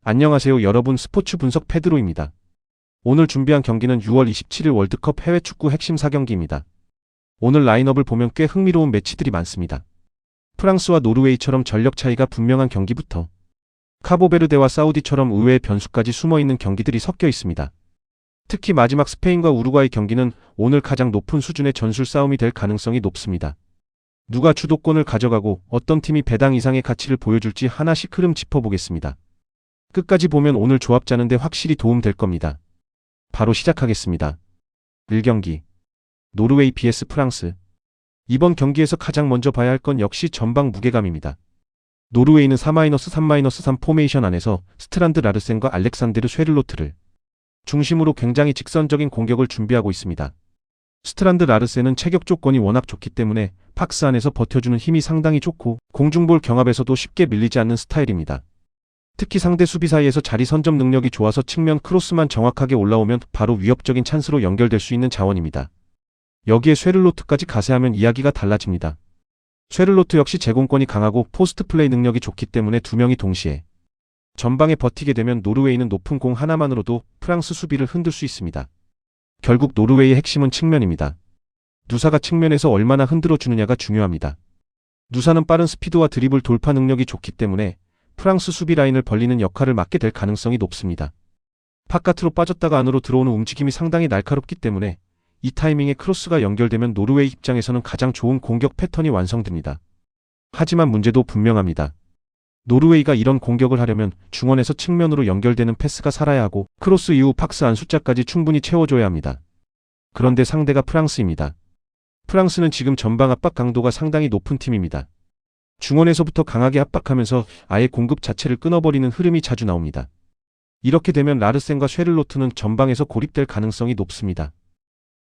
안녕하세요 여러분, 스포츠 분석 페드로입니다. 오늘 준비한 경기는 6월 27일 월드컵 해외 축구 핵심 4경기입니다. 오늘 라인업을 보면 꽤 흥미로운 매치들이 많습니다. 프랑스와 노르웨이처럼 전력 차이가 분명한 경기부터 카보베르데와 사우디처럼 의외의 변수까지 숨어있는 경기들이 섞여 있습니다. 특히 마지막 스페인과 우루과이 경기는 오늘 가장 높은 수준의 전술 싸움이 될 가능성이 높습니다. 누가 주도권을 가져가고 어떤 팀이 배당 이상의 가치를 보여줄지 하나씩 흐름 짚어보겠습니다. 끝까지 보면 오늘 조합 짜는데 확실히 도움 될 겁니다. 바로 시작하겠습니다. 1경기 노르웨이 vs 프랑스. 이번 경기에서 가장 먼저 봐야 할 건 역시 전방 무게감입니다. 노르웨이는 4-3-3 포메이션 안에서 스트란드 라르센과 알렉산데르 쉐를로트를 중심으로 굉장히 직선적인 공격을 준비하고 있습니다. 스트란드 라르센은 체격 조건이 워낙 좋기 때문에 박스 안에서 버텨주는 힘이 상당히 좋고 공중볼 경합에서도 쉽게 밀리지 않는 스타일입니다. 특히 상대 수비 사이에서 자리 선점 능력이 좋아서 측면 크로스만 정확하게 올라오면 바로 위협적인 찬스로 연결될 수 있는 자원입니다. 여기에 쉐를로트까지 가세하면 이야기가 달라집니다. 쉐를로트 역시 제공권이 강하고 포스트 플레이 능력이 좋기 때문에 두 명이 동시에 전방에 버티게 되면 노르웨이는 높은 공 하나만으로도 프랑스 수비를 흔들 수 있습니다. 결국 노르웨이의 핵심은 측면입니다. 누사가 측면에서 얼마나 흔들어 주느냐가 중요합니다. 누사는 빠른 스피드와 드리블 돌파 능력이 좋기 때문에 프랑스 수비 라인을 벌리는 역할을 맡게 될 가능성이 높습니다. 바깥으로 빠졌다가 안으로 들어오는 움직임이 상당히 날카롭기 때문에 이 타이밍에 크로스가 연결되면 노르웨이 입장에서는 가장 좋은 공격 패턴이 완성됩니다. 하지만 문제도 분명합니다. 노르웨이가 이런 공격을 하려면 중원에서 측면으로 연결되는 패스가 살아야 하고 크로스 이후 박스 안 숫자까지 충분히 채워줘야 합니다. 그런데 상대가 프랑스입니다. 프랑스는 지금 전방 압박 강도가 상당히 높은 팀입니다. 중원에서부터 강하게 압박하면서 아예 공급 자체를 끊어버리는 흐름이 자주 나옵니다. 이렇게 되면 라르센과 쉐를로트는 전방에서 고립될 가능성이 높습니다.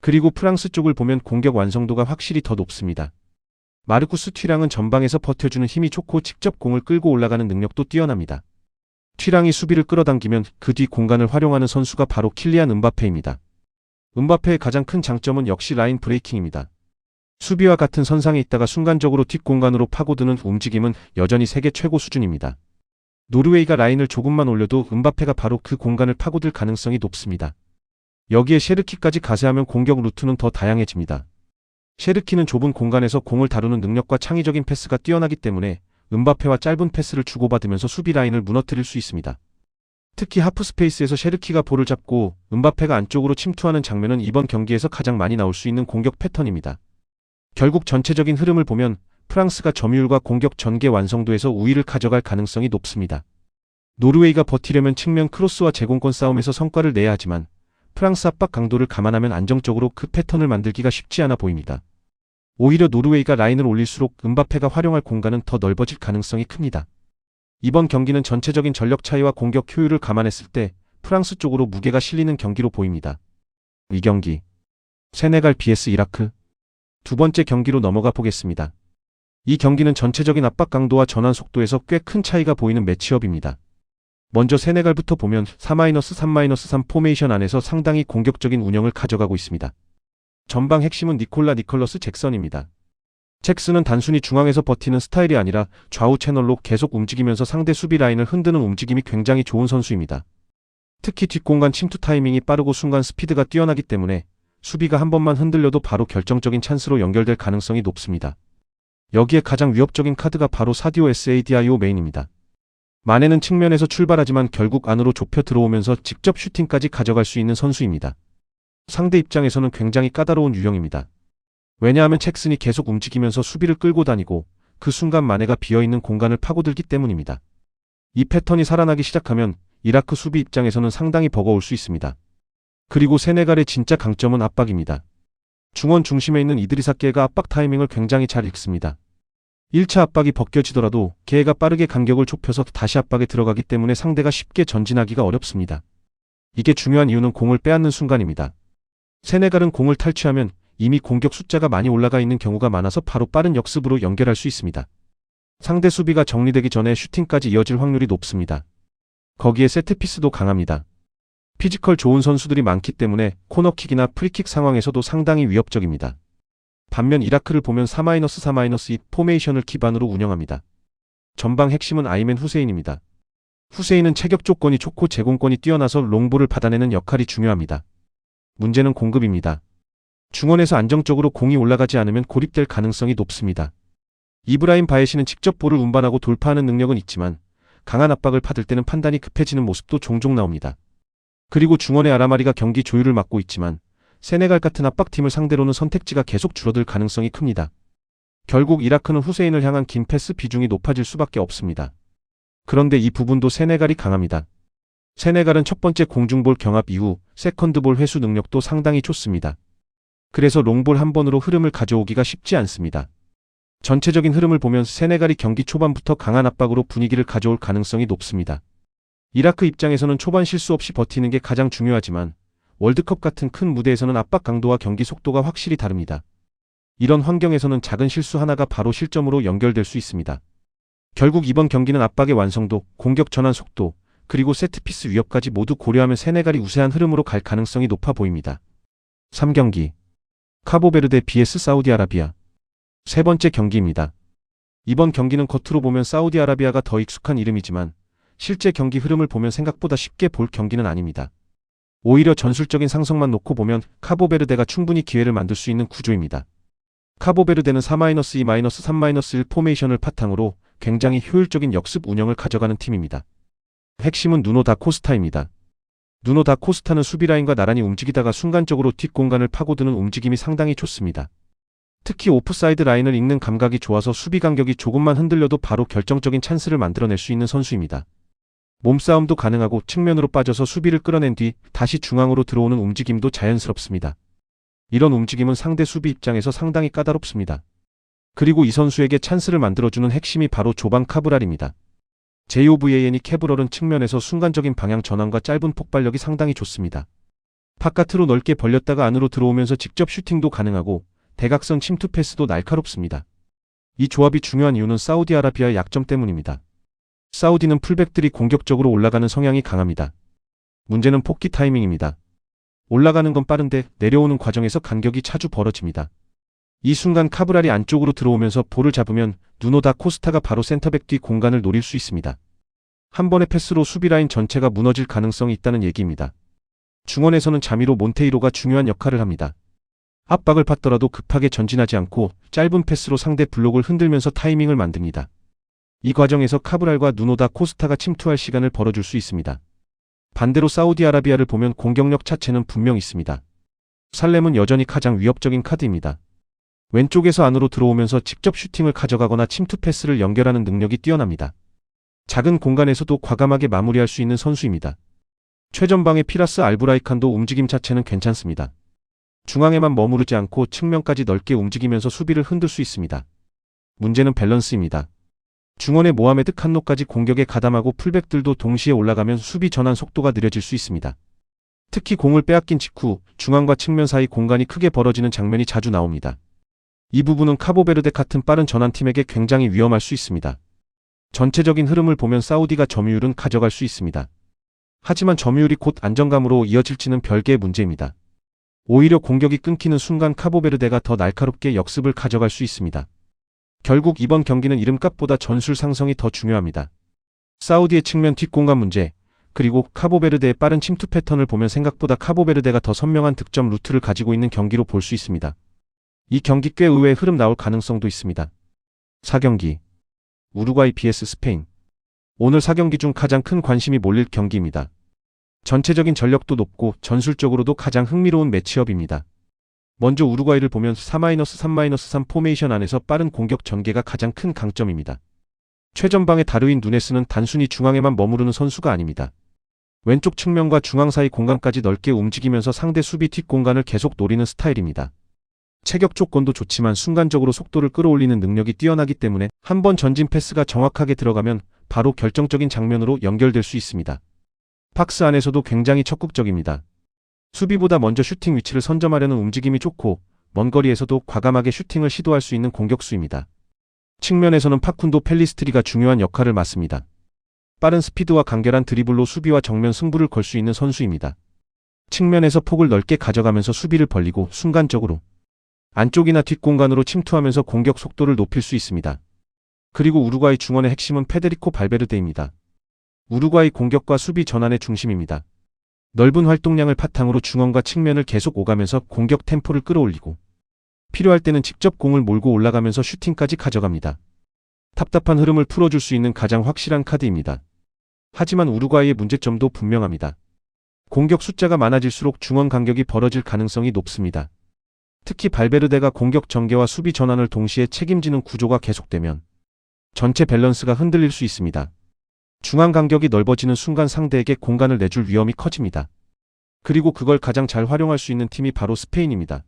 그리고 프랑스 쪽을 보면 공격 완성도가 확실히 더 높습니다. 마르쿠스 튀랑은 전방에서 버텨주는 힘이 좋고 직접 공을 끌고 올라가는 능력도 뛰어납니다. 튀랑이 수비를 끌어당기면 그 뒤 공간을 활용하는 선수가 바로 킬리안 음바페입니다. 음바페의 가장 큰 장점은 역시 라인 브레이킹입니다. 수비와 같은 선상에 있다가 순간적으로 뒷공간으로 파고드는 움직임은 여전히 세계 최고 수준입니다. 노르웨이가 라인을 조금만 올려도 음바페가 바로 그 공간을 파고들 가능성이 높습니다. 여기에 셰르키까지 가세하면 공격 루트는 더 다양해집니다. 셰르키는 좁은 공간에서 공을 다루는 능력과 창의적인 패스가 뛰어나기 때문에 음바페와 짧은 패스를 주고받으면서 수비 라인을 무너뜨릴 수 있습니다. 특히 하프 스페이스에서 셰르키가 볼을 잡고 음바페가 안쪽으로 침투하는 장면은 이번 경기에서 가장 많이 나올 수 있는 공격 패턴입니다. 결국 전체적인 흐름을 보면 프랑스가 점유율과 공격 전개 완성도에서 우위를 가져갈 가능성이 높습니다. 노르웨이가 버티려면 측면 크로스와 제공권 싸움에서 성과를 내야 하지만 프랑스 압박 강도를 감안하면 안정적으로 그 패턴을 만들기가 쉽지 않아 보입니다. 오히려 노르웨이가 라인을 올릴수록 음바페가 활용할 공간은 더 넓어질 가능성이 큽니다. 이번 경기는 전체적인 전력 차이와 공격 효율을 감안했을 때 프랑스 쪽으로 무게가 실리는 경기로 보입니다. 2경기 세네갈 vs 이라크. 두 번째 경기로 넘어가 보겠습니다. 이 경기는 전체적인 압박 강도와 전환 속도에서 꽤 큰 차이가 보이는 매치업입니다. 먼저 세네갈부터 보면 4-3-3 포메이션 안에서 상당히 공격적인 운영을 가져가고 있습니다. 전방 핵심은 니콜러스 잭슨입니다. 잭슨은 단순히 중앙에서 버티는 스타일이 아니라 좌우 채널로 계속 움직이면서 상대 수비 라인을 흔드는 움직임이 굉장히 좋은 선수입니다. 특히 뒷공간 침투 타이밍이 빠르고 순간 스피드가 뛰어나기 때문에 수비가 한 번만 흔들려도 바로 결정적인 찬스로 연결될 가능성이 높습니다. 여기에 가장 위협적인 카드가 바로 사디오 사디오 메인입니다. 마네는 측면에서 출발하지만 결국 안으로 좁혀 들어오면서 직접 슈팅까지 가져갈 수 있는 선수입니다. 상대 입장에서는 굉장히 까다로운 유형입니다. 왜냐하면 잭슨이 계속 움직이면서 수비를 끌고 다니고 그 순간 마네가 비어있는 공간을 파고들기 때문입니다. 이 패턴이 살아나기 시작하면 이라크 수비 입장에서는 상당히 버거울 수 있습니다. 그리고 세네갈의 진짜 강점은 압박입니다. 중원 중심에 있는 이드리사 게가 압박 타이밍을 굉장히 잘 읽습니다. 1차 압박이 벗겨지더라도 게가 빠르게 간격을 좁혀서 다시 압박에 들어가기 때문에 상대가 쉽게 전진하기가 어렵습니다. 이게 중요한 이유는 공을 빼앗는 순간입니다. 세네갈은 공을 탈취하면 이미 공격 숫자가 많이 올라가 있는 경우가 많아서 바로 빠른 역습으로 연결할 수 있습니다. 상대 수비가 정리되기 전에 슈팅까지 이어질 확률이 높습니다. 거기에 세트피스도 강합니다. 피지컬 좋은 선수들이 많기 때문에 코너킥이나 프리킥 상황에서도 상당히 위협적입니다. 반면 이라크를 보면 4-3-2 포메이션을 기반으로 운영합니다. 전방 핵심은 아이맨 후세인입니다. 후세인은 체격 조건이 좋고 제공권이 뛰어나서 롱볼을 받아내는 역할이 중요합니다. 문제는 공급입니다. 중원에서 안정적으로 공이 올라가지 않으면 고립될 가능성이 높습니다. 이브라임 바예시는 직접 볼을 운반하고 돌파하는 능력은 있지만 강한 압박을 받을 때는 판단이 급해지는 모습도 종종 나옵니다. 그리고 중원의 아라마리가 경기 조율을 맡고 있지만 세네갈 같은 압박팀을 상대로는 선택지가 계속 줄어들 가능성이 큽니다. 결국 이라크는 후세인을 향한 긴 패스 비중이 높아질 수밖에 없습니다. 그런데 이 부분도 세네갈이 강합니다. 세네갈은 첫 번째 공중볼 경합 이후 세컨드볼 회수 능력도 상당히 좋습니다. 그래서 롱볼 한 번으로 흐름을 가져오기가 쉽지 않습니다. 전체적인 흐름을 보면 세네갈이 경기 초반부터 강한 압박으로 분위기를 가져올 가능성이 높습니다. 이라크 입장에서는 초반 실수 없이 버티는 게 가장 중요하지만 월드컵 같은 큰 무대에서는 압박 강도와 경기 속도가 확실히 다릅니다. 이런 환경에서는 작은 실수 하나가 바로 실점으로 연결될 수 있습니다. 결국 이번 경기는 압박의 완성도, 공격 전환 속도, 그리고 세트피스 위협까지 모두 고려하면 세네갈이 우세한 흐름으로 갈 가능성이 높아 보입니다. 3경기 카보베르데 vs 사우디아라비아 세 번째 경기입니다. 이번 경기는 겉으로 보면 사우디아라비아가 더 익숙한 이름이지만 실제 경기 흐름을 보면 생각보다 쉽게 볼 경기는 아닙니다. 오히려 전술적인 상성만 놓고 보면 카보베르데가 충분히 기회를 만들 수 있는 구조입니다. 카보베르데는 4-2-3-1 포메이션을 바탕으로 굉장히 효율적인 역습 운영을 가져가는 팀입니다. 핵심은 누노 다 코스타입니다. 누노 다 코스타는 수비라인과 나란히 움직이다가 순간적으로 뒷공간을 파고드는 움직임이 상당히 좋습니다. 특히 오프사이드 라인을 읽는 감각이 좋아서 수비 간격이 조금만 흔들려도 바로 결정적인 찬스를 만들어낼 수 있는 선수입니다. 몸싸움도 가능하고 측면으로 빠져서 수비를 끌어낸 뒤 다시 중앙으로 들어오는 움직임도 자연스럽습니다. 이런 움직임은 상대 수비 입장에서 상당히 까다롭습니다. 그리고 이 선수에게 찬스를 만들어주는 핵심이 바로 조반 카브랄입니다. JOVAN이 캐브럴은 측면에서 순간적인 방향 전환과 짧은 폭발력이 상당히 좋습니다. 바깥으로 넓게 벌렸다가 안으로 들어오면서 직접 슈팅도 가능하고 대각선 침투 패스도 날카롭습니다. 이 조합이 중요한 이유는 사우디아라비아의 약점 때문입니다. 사우디는 풀백들이 공격적으로 올라가는 성향이 강합니다. 문제는 폭기 타이밍입니다. 올라가는 건 빠른데 내려오는 과정에서 간격이 자주 벌어집니다. 이 순간 카브랄이 안쪽으로 들어오면서 볼을 잡으면 누노 다 코스타가 바로 센터백 뒤 공간을 노릴 수 있습니다. 한 번의 패스로 수비라인 전체가 무너질 가능성이 있다는 얘기입니다. 중원에서는 자미로 몬테이로가 중요한 역할을 합니다. 압박을 받더라도 급하게 전진하지 않고 짧은 패스로 상대 블록을 흔들면서 타이밍을 만듭니다. 이 과정에서 카브랄과 누노 다 코스타가 침투할 시간을 벌어줄 수 있습니다. 반대로 사우디아라비아를 보면 공격력 차체는 분명 있습니다. 살렘은 여전히 가장 위협적인 카드입니다. 왼쪽에서 안으로 들어오면서 직접 슈팅을 가져가거나 침투 패스를 연결하는 능력이 뛰어납니다. 작은 공간에서도 과감하게 마무리할 수 있는 선수입니다. 최전방의 피라스 알브라이칸도 움직임 자체는 괜찮습니다. 중앙에만 머무르지 않고 측면까지 넓게 움직이면서 수비를 흔들 수 있습니다. 문제는 밸런스입니다. 중원의 모하메드 칸노까지 공격에 가담하고 풀백들도 동시에 올라가면 수비 전환 속도가 느려질 수 있습니다. 특히 공을 빼앗긴 직후 중앙과 측면 사이 공간이 크게 벌어지는 장면이 자주 나옵니다. 이 부분은 카보베르데 같은 빠른 전환팀에게 굉장히 위험할 수 있습니다. 전체적인 흐름을 보면 사우디가 점유율은 가져갈 수 있습니다. 하지만 점유율이 곧 안정감으로 이어질지는 별개의 문제입니다. 오히려 공격이 끊기는 순간 카보베르데가 더 날카롭게 역습을 가져갈 수 있습니다. 결국 이번 경기는 이름값보다 전술 상성이 더 중요합니다. 사우디의 측면 뒷공간 문제, 그리고 카보베르데의 빠른 침투 패턴을 보면 생각보다 카보베르데가 더 선명한 득점 루트를 가지고 있는 경기로 볼 수 있습니다. 이 경기 꽤 의외의 흐름 나올 가능성도 있습니다. 4경기 우루과이 vs 스페인 오늘 4경기 중 가장 큰 관심이 몰릴 경기입니다. 전체적인 전력도 높고 전술적으로도 가장 흥미로운 매치업입니다. 먼저 우루과이를 보면 4-3-3 포메이션 안에서 빠른 공격 전개가 가장 큰 강점입니다. 최전방의 다르윈 누네스는 단순히 중앙에만 머무르는 선수가 아닙니다. 왼쪽 측면과 중앙 사이 공간까지 넓게 움직이면서 상대 수비 뒷공간을 계속 노리는 스타일입니다. 체격 조건도 좋지만 순간적으로 속도를 끌어올리는 능력이 뛰어나기 때문에 한 번 전진 패스가 정확하게 들어가면 바로 결정적인 장면으로 연결될 수 있습니다. 박스 안에서도 굉장히 적극적입니다. 수비보다 먼저 슈팅 위치를 선점하려는 움직임이 좋고 먼 거리에서도 과감하게 슈팅을 시도할 수 있는 공격수입니다. 측면에서는 파쿤도 펠리스트리가 중요한 역할을 맡습니다. 빠른 스피드와 간결한 드리블로 수비와 정면 승부를 걸 수 있는 선수입니다. 측면에서 폭을 넓게 가져가면서 수비를 벌리고 순간적으로 안쪽이나 뒷공간으로 침투하면서 공격 속도를 높일 수 있습니다. 그리고 우루과이 중원의 핵심은 페데리코 발베르데입니다. 우루과이 공격과 수비 전환의 중심입니다. 넓은 활동량을 바탕으로 중원과 측면을 계속 오가면서 공격 템포를 끌어올리고 필요할 때는 직접 공을 몰고 올라가면서 슈팅까지 가져갑니다. 답답한 흐름을 풀어줄 수 있는 가장 확실한 카드입니다. 하지만 우루과이의 문제점도 분명합니다. 공격 숫자가 많아질수록 중원 간격이 벌어질 가능성이 높습니다. 특히 발베르데가 공격 전개와 수비 전환을 동시에 책임지는 구조가 계속되면 전체 밸런스가 흔들릴 수 있습니다. 중앙 간격이 넓어지는 순간 상대에게 공간을 내줄 위험이 커집니다. 그리고 그걸 가장 잘 활용할 수 있는 팀이 바로 스페인입니다.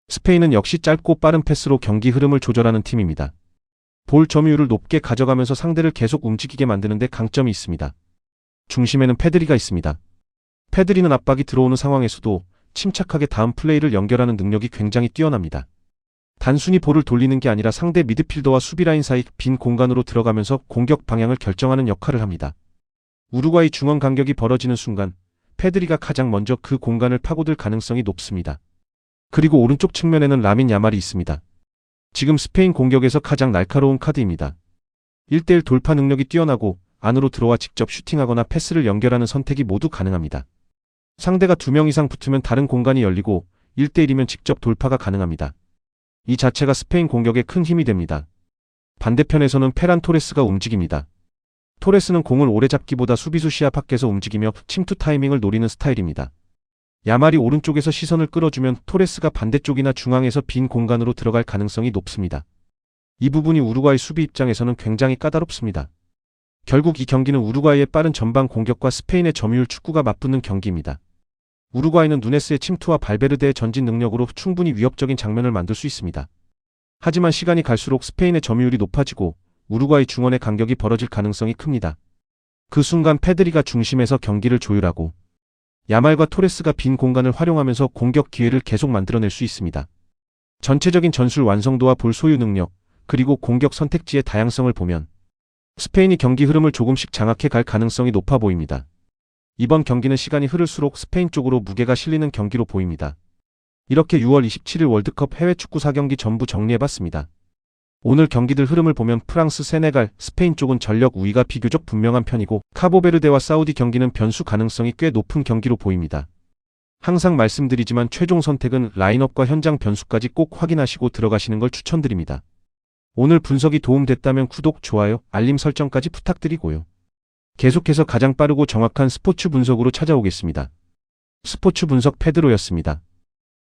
스페인은 역시 짧고 빠른 패스로 경기 흐름을 조절하는 팀입니다. 볼 점유율을 높게 가져가면서 상대를 계속 움직이게 만드는 데 강점이 있습니다. 중심에는 페드리가 있습니다. 페드리는 압박이 들어오는 상황에서도 침착하게 다음 플레이를 연결하는 능력이 굉장히 뛰어납니다. 단순히 볼을 돌리는 게 아니라 상대 미드필더와 수비라인 사이 빈 공간으로 들어가면서 공격 방향을 결정하는 역할을 합니다. 우루과이 중원 간격이 벌어지는 순간 페드리가 가장 먼저 그 공간을 파고들 가능성이 높습니다. 그리고 오른쪽 측면에는 라민 야말이 있습니다. 지금 스페인 공격에서 가장 날카로운 카드입니다. 1대1 돌파 능력이 뛰어나고 안으로 들어와 직접 슈팅하거나 패스를 연결하는 선택이 모두 가능합니다. 상대가 2명 이상 붙으면 다른 공간이 열리고 1대1이면 직접 돌파가 가능합니다. 이 자체가 스페인 공격에 큰 힘이 됩니다. 반대편에서는 페란 토레스가 움직입니다. 토레스는 공을 오래 잡기보다 수비수 시야 밖에서 움직이며 침투 타이밍을 노리는 스타일입니다. 야말이 오른쪽에서 시선을 끌어주면 토레스가 반대쪽이나 중앙에서 빈 공간으로 들어갈 가능성이 높습니다. 이 부분이 우루과이 수비 입장에서는 굉장히 까다롭습니다. 결국 이 경기는 우루과이의 빠른 전방 공격과 스페인의 점유율 축구가 맞붙는 경기입니다. 우루과이는 누네스의 침투와 발베르데의 전진 능력으로 충분히 위협적인 장면을 만들 수 있습니다. 하지만 시간이 갈수록 스페인의 점유율이 높아지고 우루과이 중원의 간격이 벌어질 가능성이 큽니다. 그 순간 페드리가 중심에서 경기를 조율하고 야말과 토레스가 빈 공간을 활용하면서 공격 기회를 계속 만들어낼 수 있습니다. 전체적인 전술 완성도와 볼 소유 능력, 그리고 공격 선택지의 다양성을 보면 스페인이 경기 흐름을 조금씩 장악해 갈 가능성이 높아 보입니다. 이번 경기는 시간이 흐를수록 스페인 쪽으로 무게가 실리는 경기로 보입니다. 이렇게 6월 27일 월드컵 해외 축구 4경기 전부 정리해봤습니다. 오늘 경기들 흐름을 보면 프랑스, 세네갈, 스페인 쪽은 전력 우위가 비교적 분명한 편이고 카보베르데와 사우디 경기는 변수 가능성이 꽤 높은 경기로 보입니다. 항상 말씀드리지만 최종 선택은 라인업과 현장 변수까지 꼭 확인하시고 들어가시는 걸 추천드립니다. 오늘 분석이 도움됐다면 구독, 좋아요, 알림 설정까지 부탁드리고요. 계속해서 가장 빠르고 정확한 스포츠 분석으로 찾아오겠습니다. 스포츠 분석 페드로였습니다.